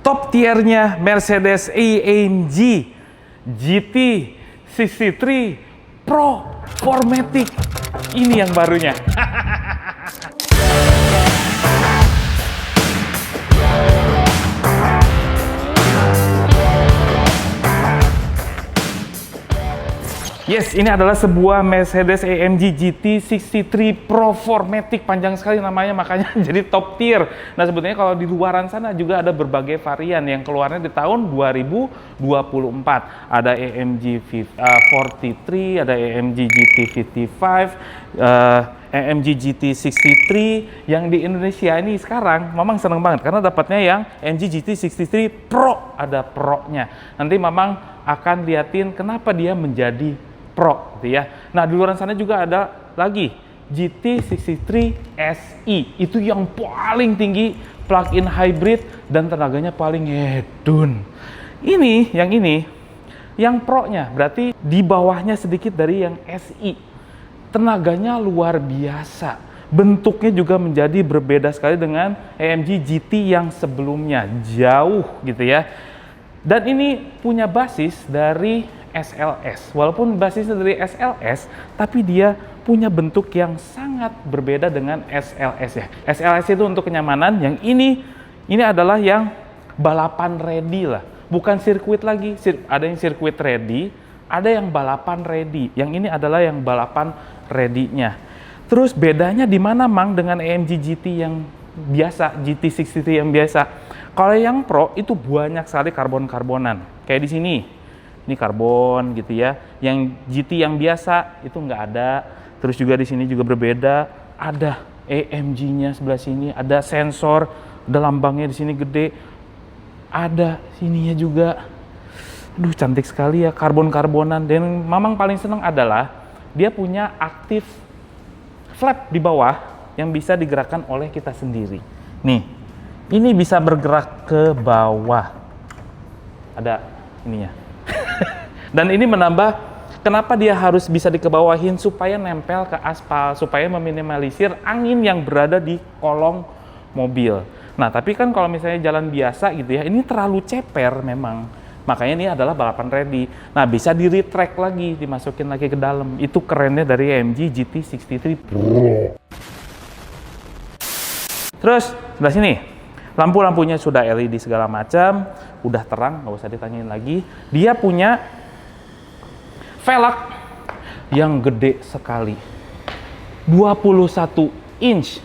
top tiernya Mercedes-AMG GT 63 Pro 4MATIC. Ini yang barunya. Yes, ini adalah sebuah Mercedes-AMG GT 63 Pro 4MATIC, panjang sekali namanya, makanya jadi top tier. Nah, sebetulnya kalau di luaran sana juga ada berbagai varian yang keluarnya di tahun 2024. Ada AMG 43, ada AMG GT 55, AMG GT 63. Yang di Indonesia ini sekarang Mamang seneng banget karena dapatnya yang AMG GT 63 Pro, ada Pro-nya. Nanti Mamang akan liatin kenapa dia menjadi Pro gitu ya. Nah, di luar sana juga ada lagi GT63 SE. Itu yang paling tinggi, plug-in hybrid dan tenaganya paling hedon. Ini, yang Pro-nya, berarti di bawahnya sedikit dari yang SE. Tenaganya luar biasa. Bentuknya juga menjadi berbeda sekali dengan AMG GT yang sebelumnya, jauh gitu ya. Dan ini punya basis dari SLS. Walaupun basisnya dari SLS, tapi dia punya bentuk yang sangat berbeda dengan SLS ya. SLS itu untuk kenyamanan, yang ini adalah yang balapan ready lah. Bukan sirkuit lagi, ada yang sirkuit ready, ada yang balapan ready. Yang ini adalah yang balapan ready-nya. Terus bedanya di mana Mang dengan AMG GT yang biasa, GT63 yang biasa? Kalau yang Pro itu banyak sekali karbon-karbonan. Kayak di sini. Ini karbon gitu ya. Yang GT yang biasa itu nggak ada. Terus juga di sini juga berbeda. Ada AMG-nya sebelah sini, ada sensor, ada lambangnya di sini gede. Ada sininya juga. Aduh, cantik sekali ya, karbon-karbonan. Dan Mamang paling seneng adalah dia punya aktif flap di bawah yang bisa digerakkan oleh kita sendiri. Nih, ini bisa bergerak ke bawah. Ada ininya. Dan ini menambah, kenapa dia harus bisa dikebawahin, supaya nempel ke aspal, supaya meminimalisir angin yang berada di kolong mobil. Nah, tapi kan kalau misalnya jalan biasa gitu ya, ini terlalu ceper memang. Makanya ini adalah balapan ready. Nah, bisa di retract lagi, dimasukin lagi ke dalam. Itu kerennya dari AMG GT63 Pro. Terus, sebelah sini. Lampu-lampunya sudah LED segala macam, udah terang, nggak usah ditanyain lagi. Dia punya velg yang gede sekali, 21 inch,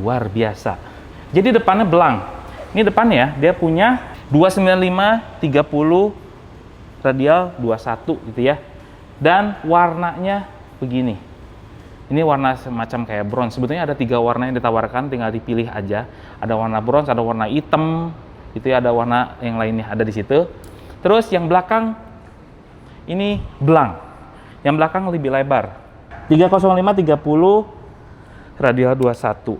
luar biasa. Jadi depannya belang. Ini depannya dia punya 295 30 radial 21 gitu ya. Dan warnanya begini. Ini warna semacam kayak bronze. Sebetulnya ada 3 warna yang ditawarkan, tinggal dipilih aja. Ada warna bronze, ada warna hitam, itu ya, ada warna yang lainnya ada di situ. Terus yang belakang ini belang. Yang belakang lebih lebar. 305 30 radial 21.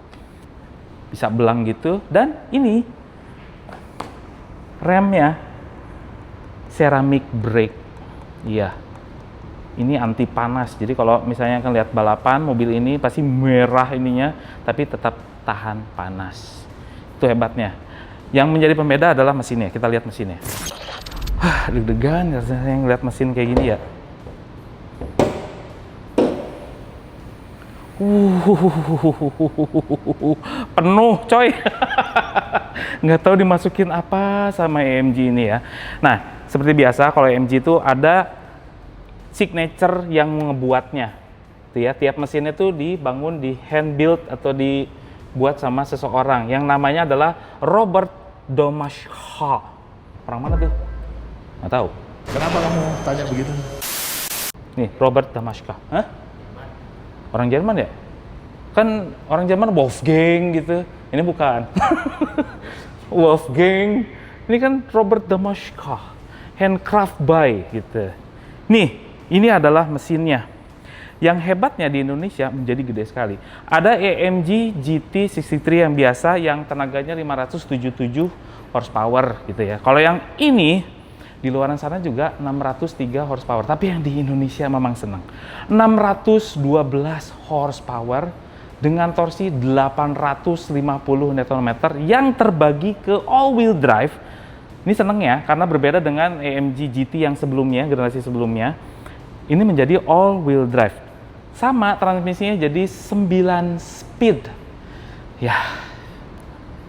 Bisa belang gitu. Dan ini remnya ceramic brake. Iya. Ini anti panas, jadi kalau misalnya akan lihat balapan, mobil ini pasti merah ininya, tapi tetap tahan panas. Itu hebatnya. Yang menjadi pembeda adalah mesinnya. Kita lihat mesinnya. Deg-degan rasanya ngeliat mesin kayak gini ya. Penuh coy. Nggak tahu dimasukin apa sama AMG ini ya. Nah, seperti biasa kalau AMG itu ada signature yang ngebuatnya, itu ya. Tiap mesin itu dibangun, di hand build atau dibuat sama seseorang yang namanya adalah Robert Domashka. Orang mana tuh? Nggak tahu. Kenapa kamu tanya begitu? Nih, Robert Domashka. Hah? Orang Jerman ya? Kan orang Jerman Wolfgang gitu. Ini bukan. Wolfgang. Ini kan Robert Domashka. Handcraft by gitu. Nih. Ini adalah mesinnya. Yang hebatnya di Indonesia menjadi gede sekali. Ada AMG GT63 yang biasa yang tenaganya 577 horsepower gitu ya. Kalau yang ini di luaran sana juga 603 horsepower. Tapi yang di Indonesia memang senang. 612 horsepower dengan torsi 850 Nm yang terbagi ke all-wheel drive. Ini seneng ya, karena berbeda dengan AMG GT yang sebelumnya, generasi sebelumnya. Ini menjadi all-wheel drive. Sama transmisinya jadi 9 speed. Ya,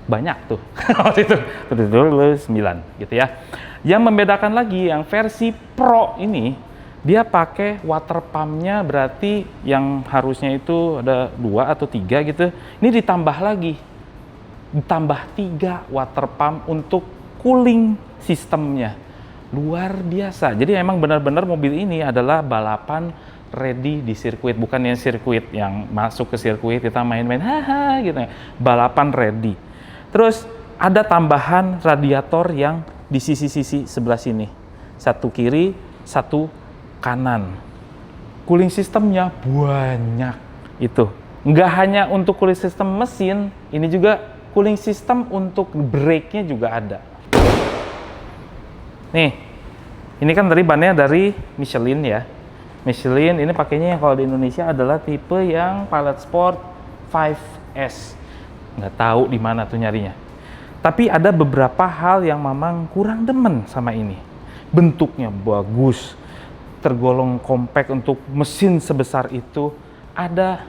banyak tuh. Waktu itu 9 gitu ya. Yang membedakan lagi yang versi Pro ini, dia pakai water pumpnya, berarti yang harusnya itu ada 2 atau 3 gitu. Ini ditambah lagi. Ditambah 3 water pump untuk cooling sistemnya. Luar biasa. Jadi memang benar-benar mobil ini adalah balapan ready di sirkuit, bukan yang sirkuit yang masuk ke sirkuit kita main-main haha gitu ya. Balapan ready. Terus ada tambahan radiator yang di sisi-sisi sebelah sini. Satu kiri, satu kanan. Cooling sistemnya banyak itu. Nggak hanya untuk cooling sistem mesin, ini juga cooling system untuk brake-nya juga ada. Nih, ini kan tadi bannya dari Michelin ya. Michelin ini pakainya yang kalau di Indonesia adalah tipe yang Pilot Sport 5S. Nggak tahu di mana tuh nyarinya. Tapi ada beberapa hal yang memang kurang demen sama ini. Bentuknya bagus, tergolong compact untuk mesin sebesar itu. Ada,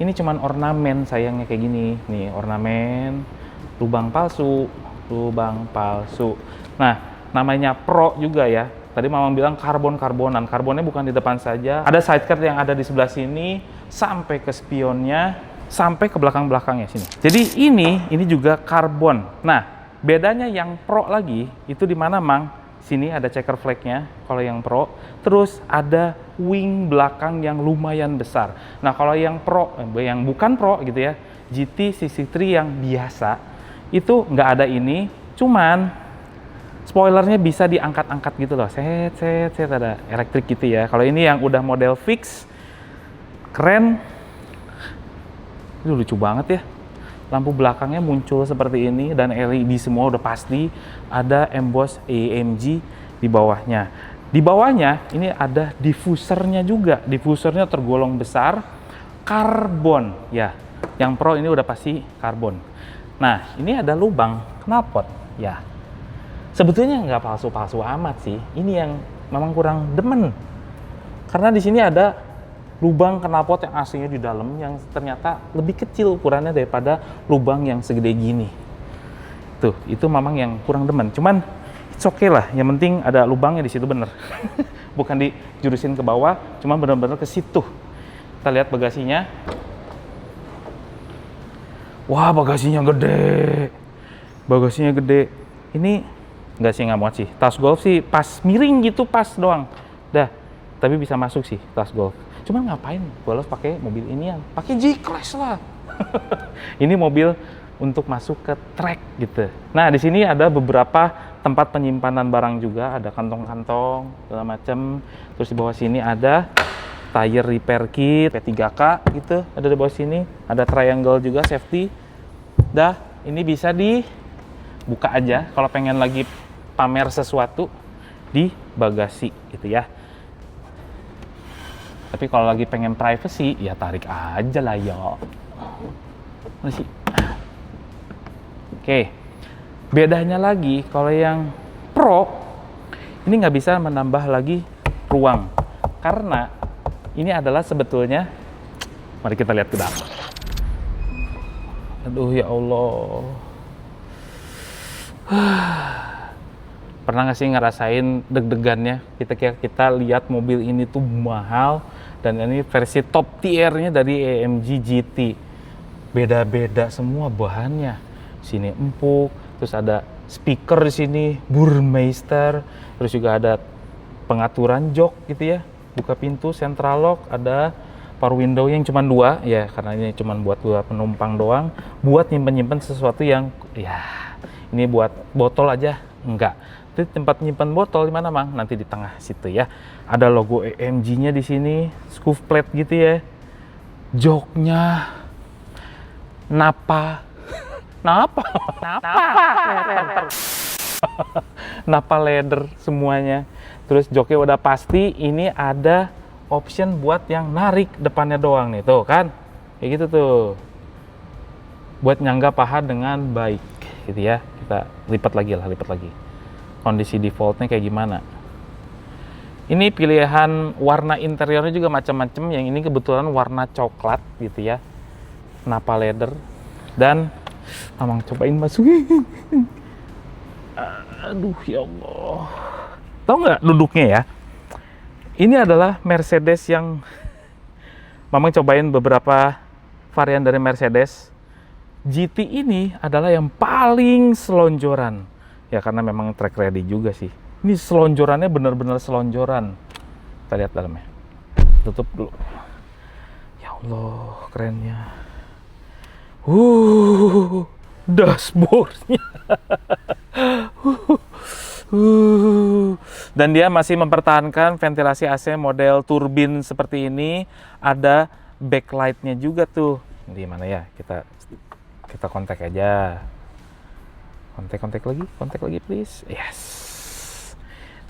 ini cuman ornamen sayangnya kayak gini. Nih ornamen, lubang palsu. Nah, namanya Pro juga ya. Tadi Mamang bilang karbon-karbonan. Karbonnya bukan di depan saja. Ada sidecar yang ada di sebelah sini, sampai ke spionnya, sampai ke belakang-belakangnya sini. Jadi ini juga karbon. Nah, bedanya yang Pro lagi, itu di mana, Mang? Sini ada checker flag-nya, kalau yang Pro. Terus ada wing belakang yang lumayan besar. Nah, kalau yang Pro, yang bukan Pro gitu ya, GT63 yang biasa, itu nggak ada ini, cuman spoilernya bisa diangkat-angkat gitu loh. Set, ada elektrik gitu ya. Kalau ini yang udah model fix, keren. Ini lucu banget ya. Lampu belakangnya muncul seperti ini dan LED semua udah pasti. Ada emboss AMG di bawahnya. Di bawahnya ini ada diffusernya juga. Diffusernya tergolong besar, karbon ya. Yang Pro ini udah pasti karbon. Nah, ini ada lubang knalpot ya. Sebetulnya nggak palsu-palsu amat sih. Ini yang memang kurang demen. Karena di sini ada lubang knalpot yang aslinya di dalam yang ternyata lebih kecil ukurannya daripada lubang yang segede gini. Tuh, itu memang yang kurang demen. Cuman it's okay lah, yang penting ada lubangnya di situ bener. Bukan dijurusin ke bawah, cuma bener-bener ke situ. Kita lihat bagasinya. Wah, bagasinya gede. Bagasinya gede. Ini nggak sih, nggak muat sih. Tas golf sih pas miring gitu, pas doang. Dah, tapi bisa masuk sih tas golf. Cuman ngapain golf pakai mobil inian? Pakai G-Class lah. Ini mobil untuk masuk ke track gitu. Nah, di sini ada beberapa tempat penyimpanan barang juga, ada kantong-kantong segala macam. Terus di bawah sini ada tire repair kit P3K gitu, ada di bawah sini. Ada triangle juga safety. Dah, ini bisa dibuka aja kalau pengen lagi pamer sesuatu di bagasi gitu ya. Tapi kalau lagi pengen privacy, ya tarik aja lah ya. Mana sih? Oke, bedanya lagi kalau yang Pro ini nggak bisa menambah lagi ruang karena ini adalah sebetulnya, mari kita lihat ke dalam. Aduh ya Allah. Pernah nggak sih ngerasain deg-degannya kita lihat mobil ini tuh mahal dan ini versi top tier-nya dari AMG GT. Beda-beda semua bahannya. Sini empuk, terus ada speaker di sini, Burmeister, terus juga ada pengaturan jok gitu ya. Buka pintu, central lock, ada power window yang cuma 2 ya, karena ini cuma buat 2 penumpang doang. Buat nyimpen-nyimpen sesuatu yang ya ini buat botol aja enggak. Itu tempat nyimpan botol di mana, Mang? Nanti di tengah situ ya. Ada logo AMG-nya di sini, scuff plate gitu ya. Joknya Napa leather semuanya. Terus joknya udah pasti. Ini ada option buat yang narik depannya doang nih, tuh kan. Kayak gitu tuh. Buat nyangga paha dengan baik gitu ya. Kita lipat lagi. Kondisi defaultnya kayak gimana. Ini pilihan warna interiornya juga macam-macam. Yang ini kebetulan warna coklat gitu ya. Napa leather. Dan Mamang cobain masukin. Aduh ya Allah. Tahu nggak duduknya ya? Ini adalah Mercedes yang Mamang cobain beberapa varian dari Mercedes. GT ini adalah yang paling selonjoran. Ya karena memang track ready juga sih. Ini selonjorannya benar-benar selonjoran. Kita lihat dalamnya. Tutup dulu. Ya Allah, kerennya. Dashboardnya. Dan dia masih mempertahankan ventilasi AC model turbin seperti ini. Ada backlight-nya juga tuh. Di mana ya? Kita kontak aja. Kontak lagi please. Yes.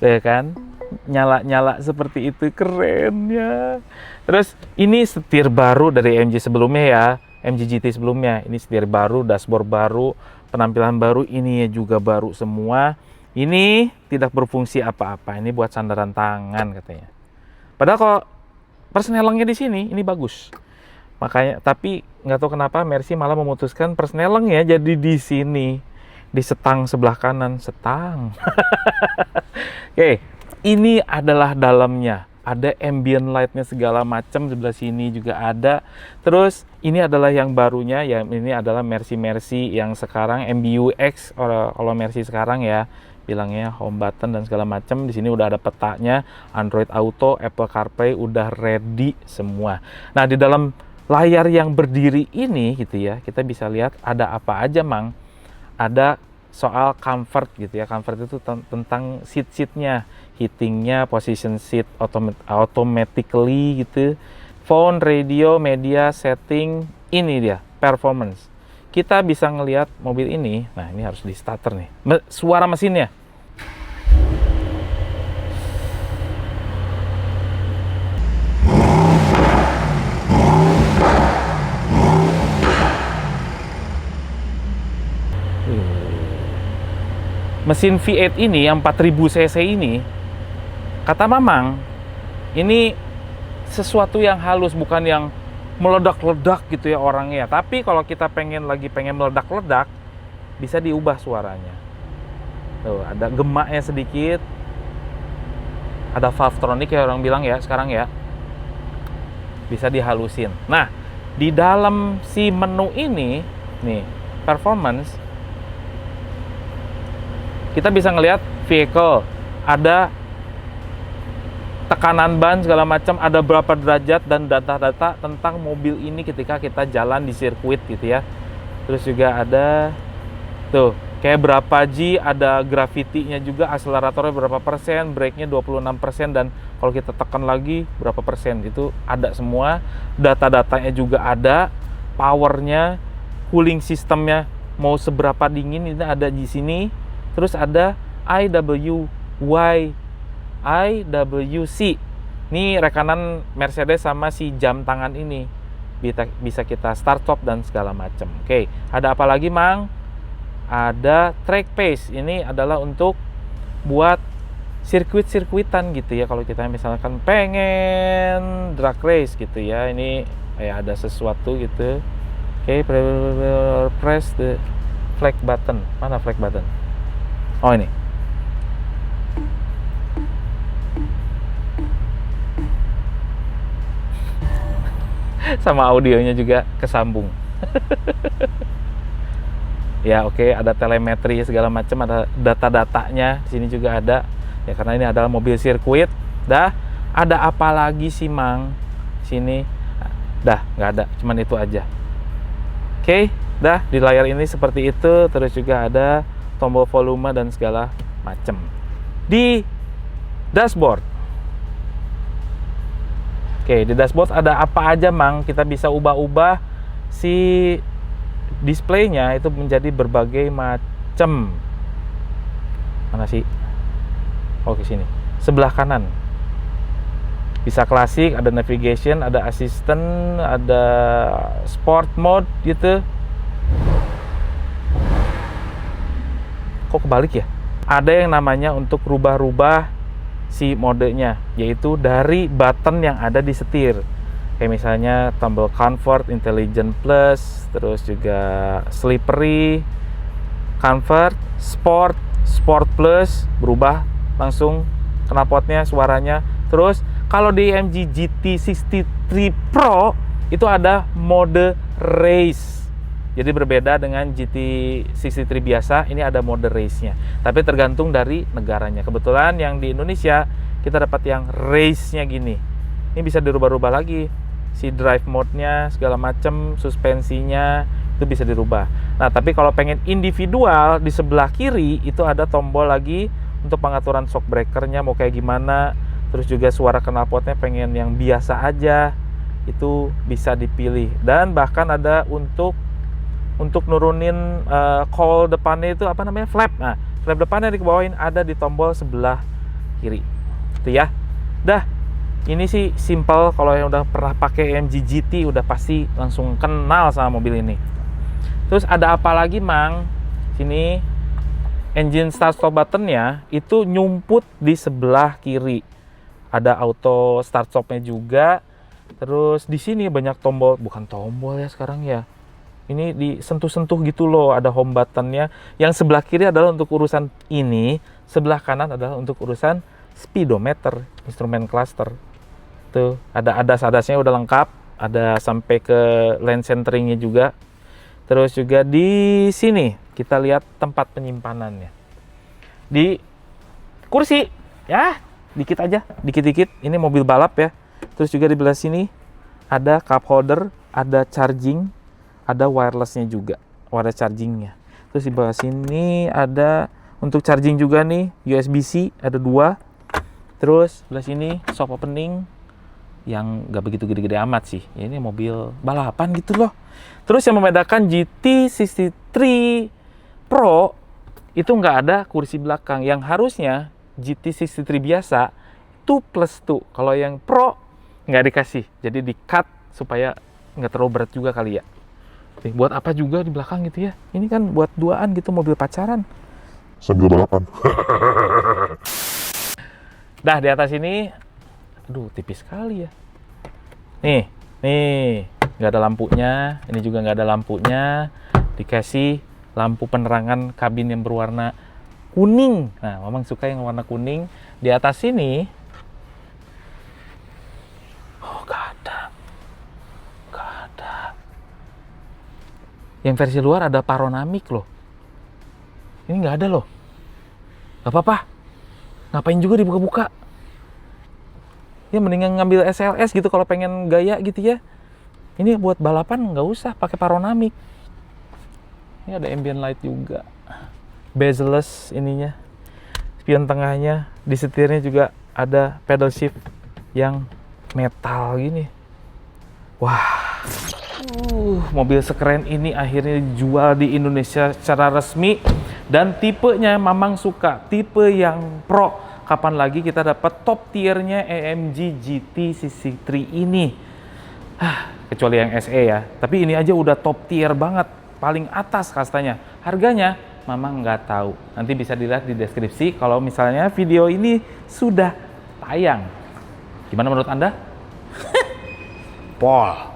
Tuh kan? Nyala seperti itu, kerennya. Terus ini setir baru dari MG sebelumnya ya. MG GT sebelumnya. Ini setir baru, dashboard baru, penampilan baru, ini juga baru semua. Ini tidak berfungsi apa-apa. Ini buat sandaran tangan katanya. Padahal kalau persnelengnya di sini ini bagus. Makanya, tapi nggak tahu kenapa Mercy malah memutuskan persnelengnya jadi di sini, di setang sebelah kanan, setang. Oke, ini adalah dalamnya. Ada ambient lightnya segala macam, sebelah sini juga ada. Terus ini adalah yang barunya, ya ini adalah Mercy yang sekarang MBUX, kalau Mercy sekarang ya bilangnya home button dan segala macam. Di sini udah ada petanya, Android Auto, Apple CarPlay udah ready semua. Nah di dalam layar yang berdiri ini gitu ya, kita bisa lihat ada apa aja Mang. Ada soal comfort gitu ya. Comfort itu tentang seat-seatnya, heatingnya, position seat automatically gitu. Phone, radio, media, setting, ini dia performance. Kita bisa ngelihat mobil ini. Nah ini harus di starter nih. Suara mesinnya. Mesin V8 ini yang 4000 cc ini, kata Mamang, ini sesuatu yang halus, bukan yang meledak-ledak gitu ya orangnya. Tapi kalau kita pengen meledak-ledak, bisa diubah suaranya. Tuh, ada gemaknya sedikit. Ada Valvetronic ya orang bilang ya sekarang ya. Bisa dihalusin. Nah, di dalam si menu ini, nih, performance, kita bisa ngelihat vehicle, ada tekanan ban segala macam, ada berapa derajat dan data-data tentang mobil ini ketika kita jalan di sirkuit gitu ya. Terus juga ada tuh kayak berapa G, ada gravity-nya juga, akseleratornya berapa persen, brake-nya 26%, dan kalau kita tekan lagi berapa persen, itu ada semua. Data-datanya juga ada, powernya, cooling sistemnya mau seberapa dingin ini ada di sini. Terus ada IWC. Ini rekanan Mercedes sama si jam tangan ini. Bisa kita start stop dan segala macam. Oke, ada apa lagi, Mang? Ada track pace. Ini adalah untuk buat sirkuitan gitu ya. Kalau kita misalkan pengen drag race gitu ya. Ini kayak ada sesuatu gitu. Oke, press the flag button. Mana flag button? Oh ini. Sama audionya juga kesambung. Ya oke, ada telemetri segala macam, ada data-datanya. Di sini juga ada. Ya karena ini adalah mobil sirkuit. Dah, ada apa lagi sih Mang? Sini. Dah, nggak ada. Cuman itu aja. Oke, dah di layar ini seperti itu. Terus juga ada tombol volume dan segala macam. Di dashboard. Oke, di dashboard ada apa aja Mang? Kita bisa ubah-ubah si displaynya itu menjadi berbagai macam. Mana sih? Oh, ke sini. Sebelah kanan. Bisa klasik, ada navigation, ada assistant, ada sport mode gitu. Kok kebalik ya? Ada yang namanya untuk rubah-rubah si modenya, yaitu dari button yang ada di setir. Kayak misalnya tombol comfort, intelligent plus, terus juga slippery, comfort, sport, sport plus, berubah langsung knalpotnya, suaranya. Terus kalau di AMG GT63 Pro itu ada mode race. Jadi berbeda dengan GT63 biasa, ini ada mode race-nya. Tapi tergantung dari negaranya. Kebetulan yang di Indonesia kita dapat yang race-nya gini. Ini bisa dirubah-rubah lagi. Si drive mode-nya, segala macam, suspensinya itu bisa dirubah. Nah, tapi kalau pengen individual, di sebelah kiri itu ada tombol lagi untuk pengaturan shock breaker-nya mau kayak gimana. Terus juga suara knalpotnya pengen yang biasa aja, itu bisa dipilih. Dan bahkan ada untuk nurunin cowl depannya itu apa namanya, flap. Nah, flap depannya dikebawain ada di tombol sebelah kiri. Itu ya. Dah, ini sih simple. Kalau yang udah pernah pakai AMG GT udah pasti langsung kenal sama mobil ini. Terus ada apa lagi, Mang? Sini engine start stop buttonnya itu nyumput di sebelah kiri. Ada auto start stopnya juga. Terus di sini banyak tombol, bukan tombol ya sekarang ya. Ini disentuh-sentuh gitu loh, ada home buttonnya. Yang sebelah kiri adalah untuk urusan ini, sebelah kanan adalah untuk urusan speedometer, instrumen cluster. Tuh, ada adas-adasnya udah lengkap, ada sampai ke lane centeringnya juga. Terus juga di sini kita lihat tempat penyimpanannya. Di kursi, ya dikit aja, dikit-dikit. Ini mobil balap ya. Terus juga di belah sini ada cup holder, ada charging, ada wirelessnya juga, wireless chargingnya. Terus di bawah sini ada untuk charging juga nih, USB-C ada 2. Terus belah sini soft opening yang nggak begitu gede-gede amat sih. Ya, ini mobil balapan gitu loh. Terus yang membedakan GT63 Pro itu nggak ada kursi belakang. Yang harusnya GT63 biasa itu plus tuh. Kalau yang Pro nggak dikasih. Jadi di-cut supaya nggak terlalu berat juga kali ya. Buat apa juga di belakang gitu ya. Ini kan buat duaan gitu, mobil pacaran. Sambil balapan. Dah di atas ini, aduh tipis sekali ya. Nih, nggak ada lampunya. Ini juga nggak ada lampunya. Dikasih lampu penerangan kabin yang berwarna kuning. Nah, Mamang suka yang warna kuning. Di atas sini, oh nggak ada. Yang versi luar ada panoramic loh. Ini nggak ada loh. Gak apa-apa. Ngapain juga dibuka-buka? Ya mendingan ngambil SLS gitu kalau pengen gaya gitu ya. Ini buat balapan nggak usah pakai panoramic. Ini ada ambient light juga. Bezel-less ininya. Spion tengahnya, di setirnya juga ada pedal shift yang metal gini. Wah. Mobil sekeren ini akhirnya dijual di Indonesia secara resmi. Dan tipenya Mamang suka, tipe yang Pro. Kapan lagi kita dapat top tiernya AMG GT63 ini? Kecuali yang SE ya. Tapi ini aja udah top tier banget, paling atas kastanya. Harganya Mamang nggak tahu. Nanti bisa dilihat di deskripsi kalau misalnya video ini sudah tayang. Gimana menurut Anda? Pol.